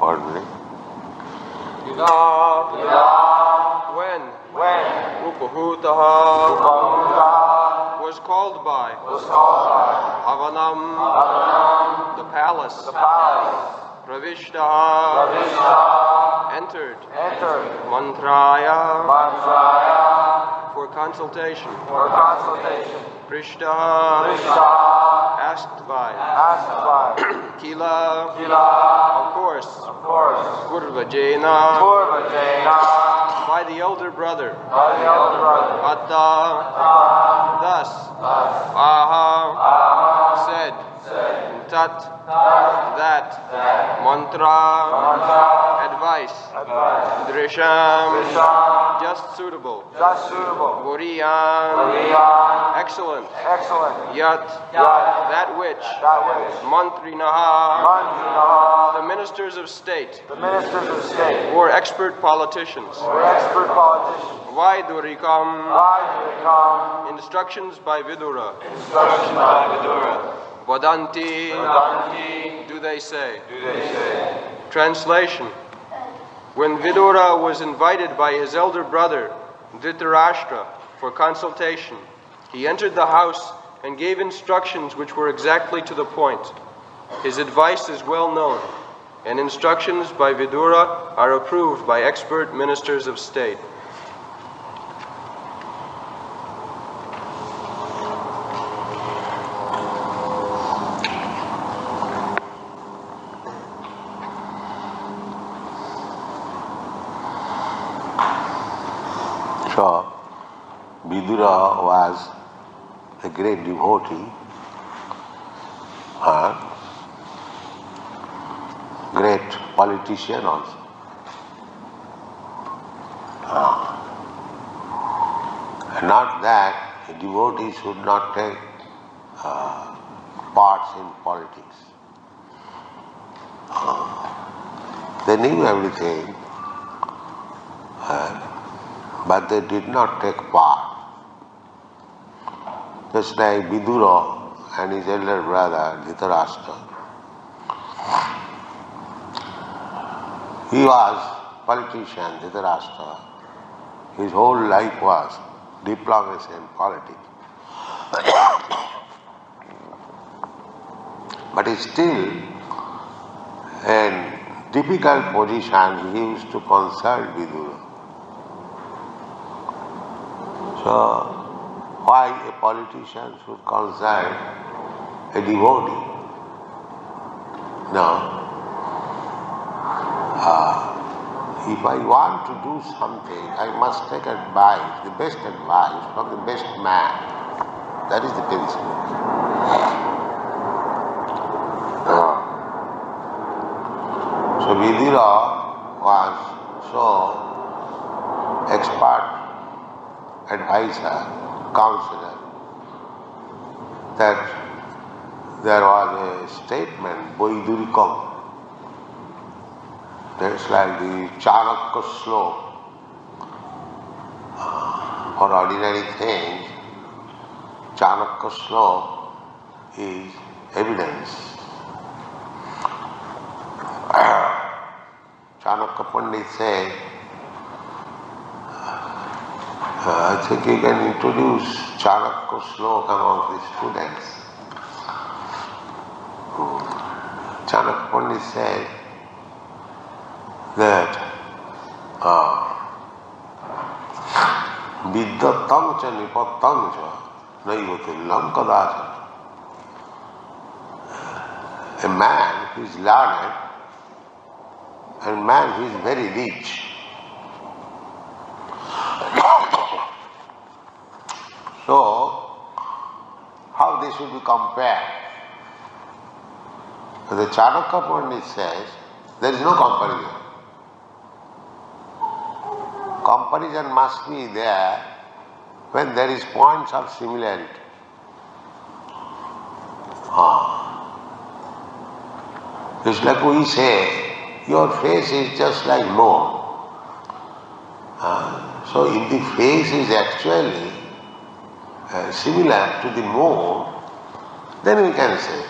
ordinary. When When Upahutaha Upahutaha was called by was called by Bhavanam, Bhavanam, the palace, the palace, Pravishtaha, Pravishtaha entered, entered Mantraya, Mantraya for consultation, for consultation. Prishtaha, Krishna asked by, asked by Kila, Kila, of course, Purvajena, Purvajena, by the elder brother, by the elder brother, Atta, thus, Aha, said, Tat, that, Mantra, advice, Drisham, just suitable, Guriyan, excellent, Yat, that which, Mantrinaha, the ministers of state, or expert politicians, why Durikam, instructions by Vidura, Vadanti, do they say? Translation. When Vidura was invited by his elder brother, Dhritarashtra, for consultation, he entered the house and gave instructions which were exactly to the point. His advice is well known, and instructions by Vidura are approved by expert ministers of state. So, Vidura was a great devotee, great politician also. Not that a devotee should not take parts in politics. They knew everything, but they did not take part. Just like Vidura and his elder brother Dhritarashtra. He was politician, Dhritarashtra. His whole life was diplomacy and politics. But he still in difficult position, he used to consult Vidura. So, why a politician should consult a devotee? No. If I want to do something, I must take advice, the best advice from the best man. That is the principle. So Vidura was so expert advisor, counselor, that there was a statement, Vaidurikam. That's like the Chanakya slope. For ordinary things, Chanakya slope is evidence. Chanakya Pandit said, I think you can introduce Chanakya slope among the students. Chanakya Pandit said that Vidyatam cha nipattam cha naivatillam kadacha. A man who is learned and a man who is very rich. So, how they should be compared? The Chanakya Pandit says, there is no comparison. Comparison must be there when there is points of similarity. It's like we say, your face is just like moon. So if the face is actually similar to the moon, then we can say.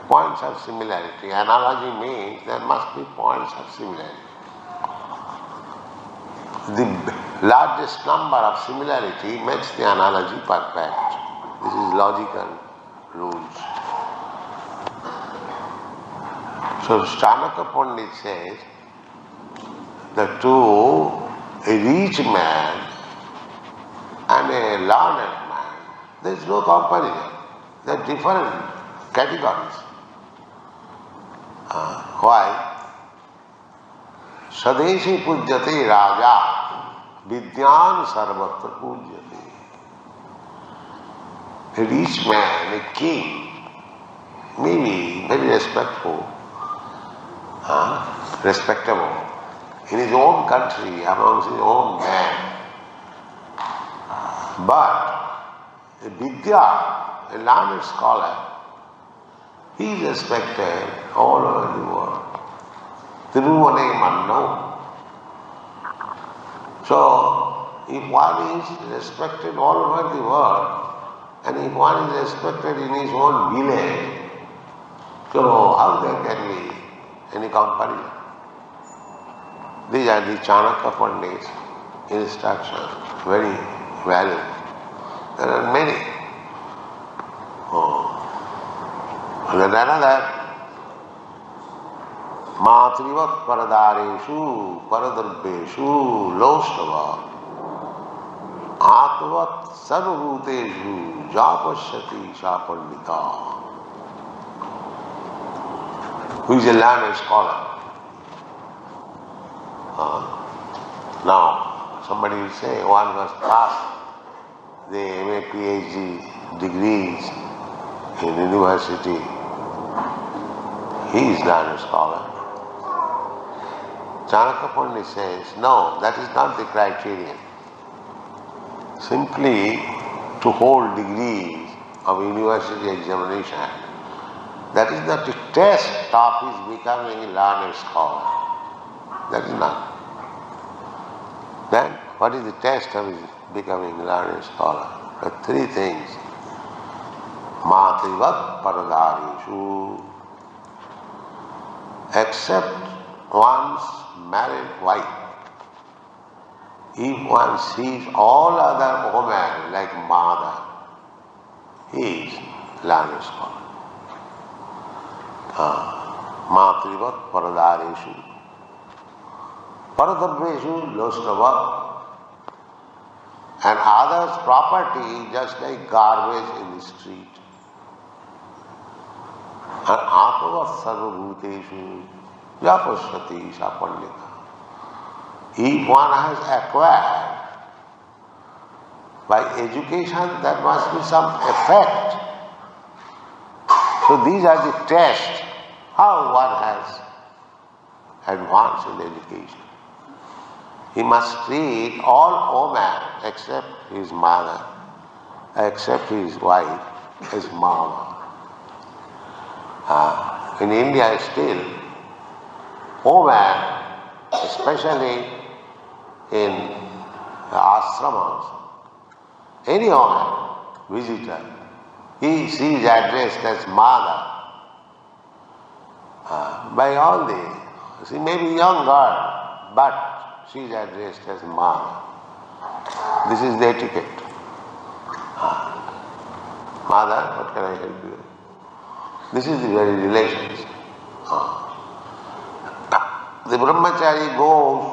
points of similarity. Analogy means there must be points of similarity. The largest number of similarity makes the analogy perfect. This is logical rules. So Chanakya Pandit says that to a rich man and a learned man, there is no comparison. They are different categories. Why? Sadeshi pujyate raja, vidyan sarvatra pujyate. A rich man, a king, may be very respectful, respectable in his own country, amongst his own men. But a vidya, a learned scholar, he is respected all over the world. Tiruvane Manno. So, if one is respected all over the world, and if one is respected in his own village, so how there can be any comparison? These are the Chanakya Pandit's instructions, very valuable. There are many. And then another, Matrivat paradareshu paradarbeshu loshtava atvat sarvabhuteshu japashyati sapandita. Who is a learned scholar? Now, somebody will say one must pass the MA PhD degrees in university. He is learned scholar. Chanakya Pandit says, no, that is not the criterion. Simply to hold degrees of university examination, that is not the test of his becoming a learned scholar. That is not. Then, what is the test of his becoming a learned scholar? There are three things. Matrivat paradarishu. Except one's married wife. If one sees all other women like mother, he is learned scholar. Matrivat paradareshu. Paradarbeshu lostavat. And others' property just like garbage in the street. And atvat sarvabhuteshu japashyati sapandita. If one has acquired by education, there must be some effect. So these are the tests how one has advanced in education. He must treat all women except his mother, except his wife, as mama. In India still, women, especially in ashramas, any woman, visitor, she is addressed as mother. By all the, she may be young girl, but she is addressed as mother. This is the etiquette. Mother, what can I help you? This is the very relations. The brahmachari goes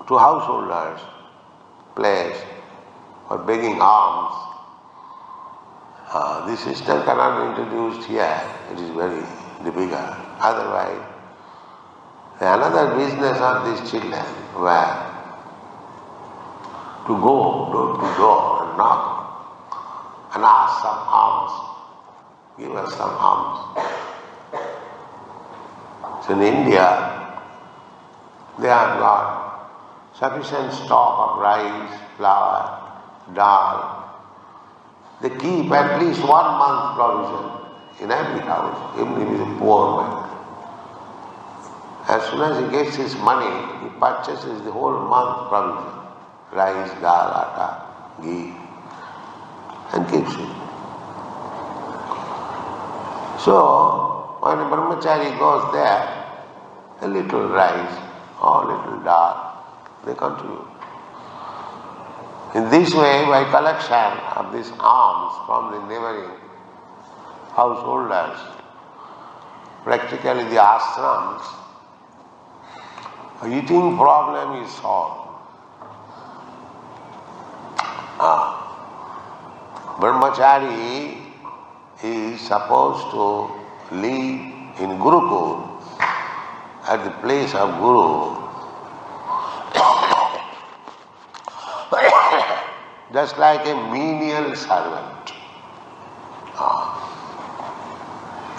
to householders' place for begging alms. This system cannot be introduced here. It is very difficult. Otherwise, another business of these children were to go door to door and knock and ask some alms. Give us some alms. So in India, they have got sufficient stock of rice, flour, dal. They keep at least 1 month provision in every house, even if he is a poor man. As soon as he gets his money, he purchases the whole month provision. Rice, dal, atta, ghee, and keeps it. So, brahmachari goes there, a little rice or a little dal, they contribute. In this way, by collection of these alms from the neighboring householders, practically the ashrams, eating problem is solved. Brahmachari is supposed to live in Gurukul, at the place of Guru, just like a menial servant.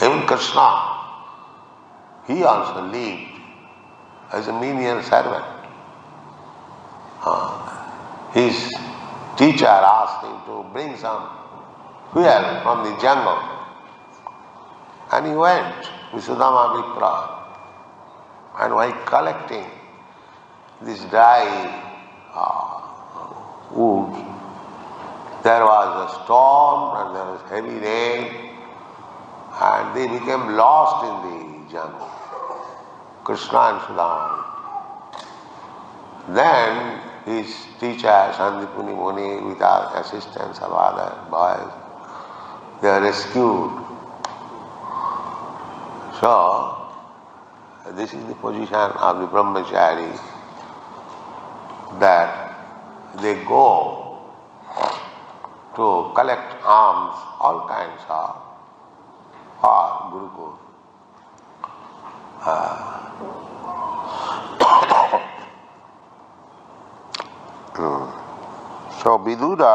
Even Krishna, he also lived as a menial servant. His teacher asked him to bring some fuel from the jungle, and he went with Sudama Vipra. And while collecting this dry wood, there was a storm and there was heavy rain, and they became lost in the jungle, Krishna and Sudama. Then his teacher, Sandipuni Muni, with the assistance of other boys, they were rescued. So, this is the position of the brahmachari, that they go to collect alms, all kinds of, for Gurukul. So Vidura,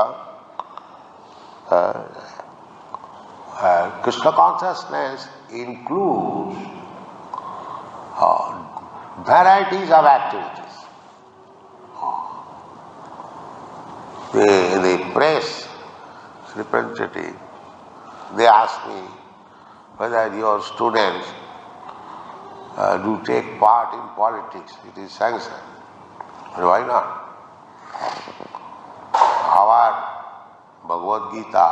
Krishna consciousness includes varieties of activities. The press representative, they ask me whether your students do take part in politics. It is sanctioned. Why not? Our Bhagavad Gita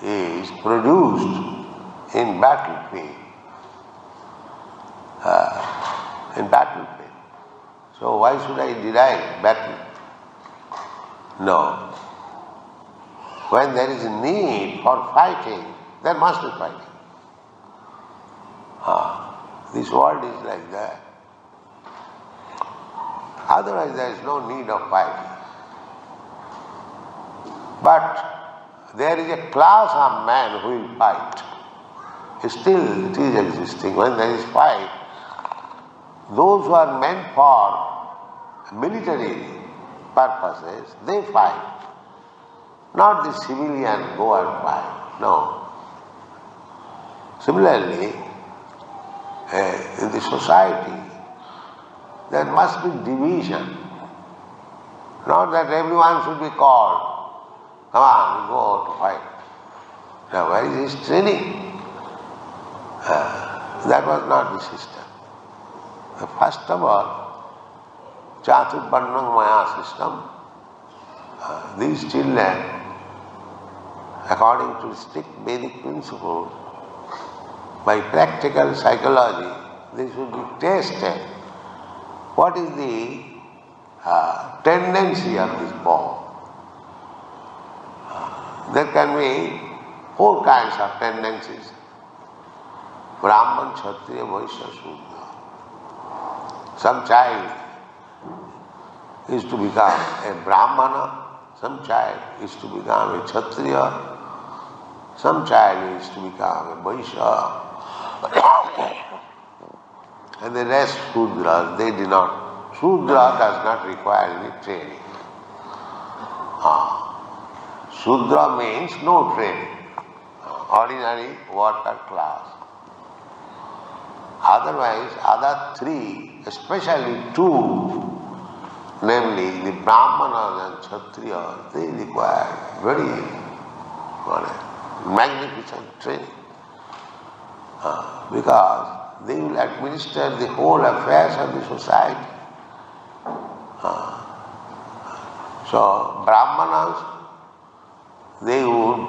is produced in battlefield. So why should I deny battle? No. When there is a need for fighting, there must be fighting. This world is like that. Otherwise there is no need of fighting. But there is a class of men who will fight. Still it is existing. When there is fight, those who are meant for military purposes, they fight. Not the civilian go and fight. No. Similarly, in the society, there must be division. Not that everyone should be called, come on, we go to fight. Now, where is his training? That was not the system. First of all, Chatur Varnam Maya system, these children, according to strict Vedic principle, by practical psychology, they should be tested. What is the tendency of this boy? There can be 4 kinds of tendencies: Brahman, Kshatriya, Vaishya, Shudra. Some child is to become a Brahmana, some child is to become a Kshatriya, some child is to become a Vaishya, and the rest Shudras, they do not. Shudra does not require any training. Shudra means no training, ordinary worker class. Otherwise, other 3, especially 2, namely the Brahmanas and Kshatriyas, they require very magnificent training. Because they will administer the whole affairs of the society. So, Brahmanas, they would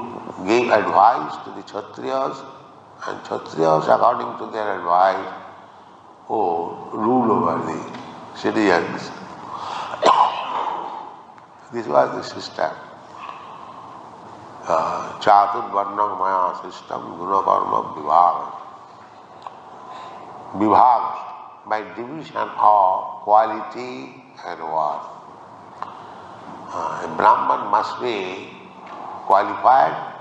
give advice to the Kshatriyas And Kshatriyas, according to their advice, rule over the citizens. This was the system. Chatur Varnam Maya system, Gunakarma Vibhaga. Vibhaga, by division of quality and worth. A Brahman must be qualified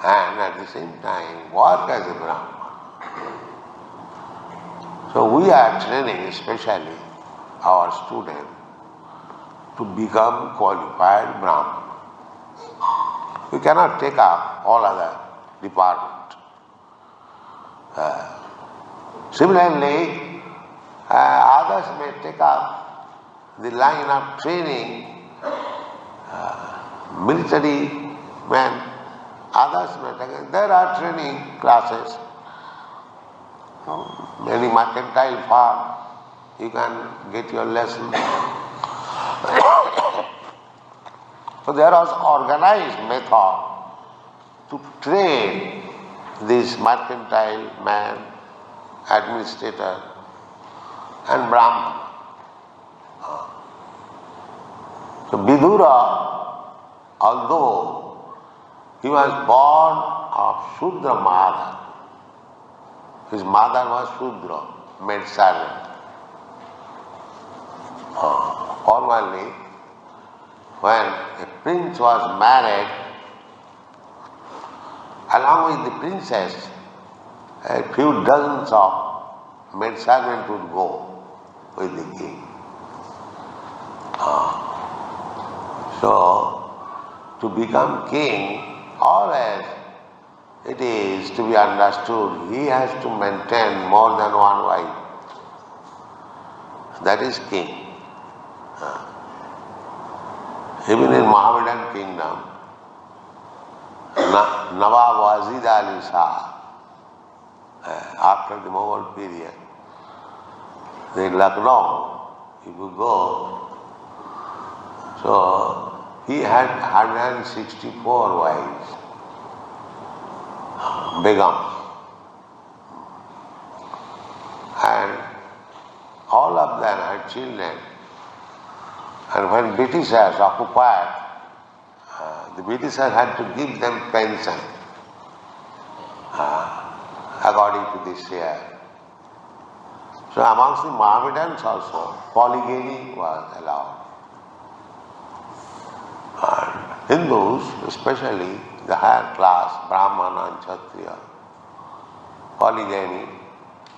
and at the same time work as a Brahman. So we are training especially our students to become qualified Brahman. We cannot take up all other departments. Similarly, others may take up the line of training, military men, others may take it. There are training classes, many mercantile farm, you can get your lesson. So there was organized method to train this mercantile man, administrator and Brahman. So Vidura, although he was born of Shudra mother, his mother was Shudra, maid servant. Formerly, when a prince was married, along with the princess, a few dozens of maid servants would go with the king. So, to become king, always it is to be understood, he has to maintain more than one wife. That is king. Even in Mohammedan kingdom, Nawab Wazid Ali Shah, after the Mughal period, in Lucknow, if you go, so he had 164 wives, begums, and all of them had children. And when Britishers occupied, the Britishers had to give them pension according to this share. So amongst the Mohammedans also, polygamy was allowed. And Hindus, especially the higher class, Brahmana and Kshatriya, polygamy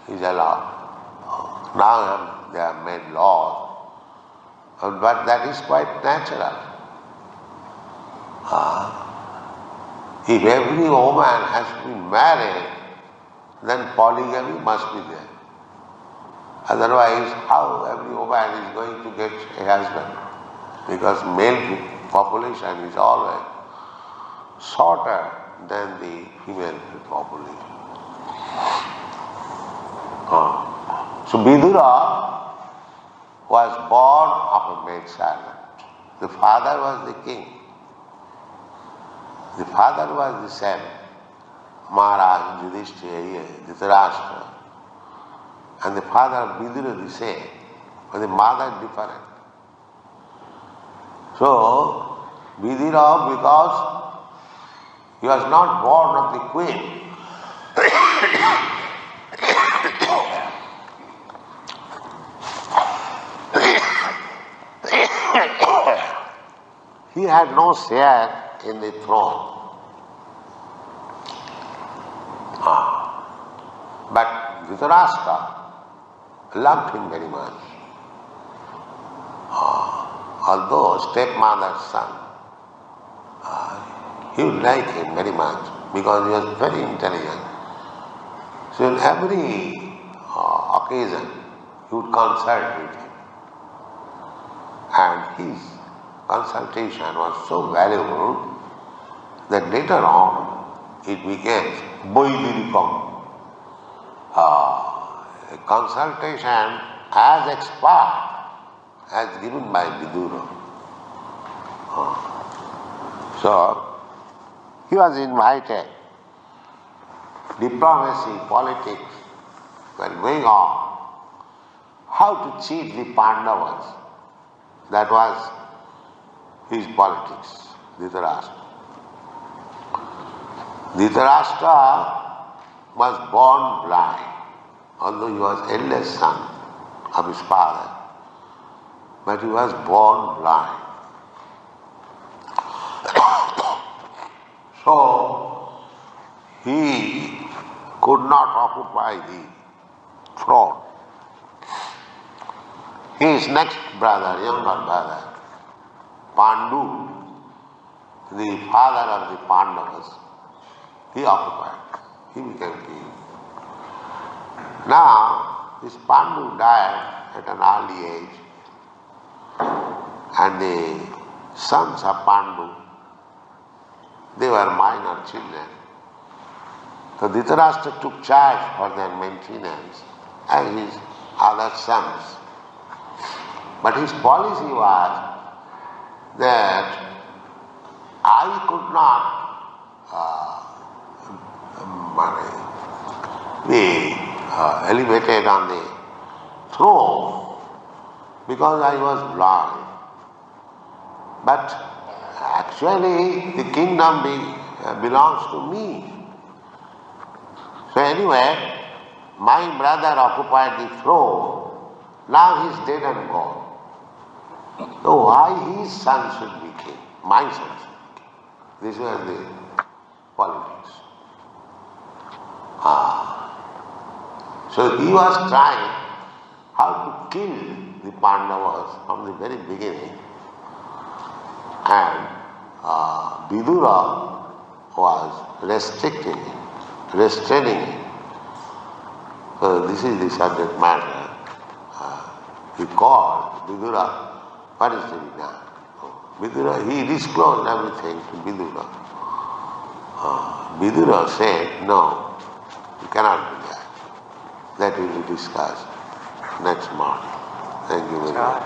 is allowed. Now they have made laws, but that is quite natural. If every woman has been married, then polygamy must be there. Otherwise, how every woman is going to get a husband? Because male population is always shorter than the female population. So Vidura was born of a maid servant. The father was the king. The father was the same, Maharaj, Yudhishthira, Dhritarashtra. And the father of Vidura the same, but the mother different. So, Vidura, because he was not born of the queen, he had no share in the throne. But Dhritarashtra loved him very much. Although stepmother's son, he would like him very much because he was very intelligent. So in every occasion, he would consult with him. And his consultation was so valuable that later on it became Boidirikam, a consultation as expert as given by Vidura. So he was invited diplomacy, politics were going on. How to cheat the Pandavas? That was his politics, Dhritarashtra. Dhritarashtra was born blind, although he was eldest son of his father, but he was born blind. So he could not occupy the throne. His next brother, younger brother, Pandu, the father of the Pandavas, he occupied. He became king. Now, this Pandu died at an early age, and the sons of Pandu, they were minor children. So Dhritarashtra took charge for their maintenance and his other sons. But his policy was that I could not be elevated on the throne because I was blind. But actually the kingdom belongs to me. So anyway, my brother occupied the throne, now he's dead and gone. So why his son should be king? My son should be king. This was the politics. So he was trying how to kill the Pandavas from the very beginning. And Vidura was restraining it. So this is the subject matter. He called Vidura, what is to be done? Vidura, he disclosed everything to Vidura. Vidura said, no, you cannot do that. That will be discussed next morning. Thank you very much.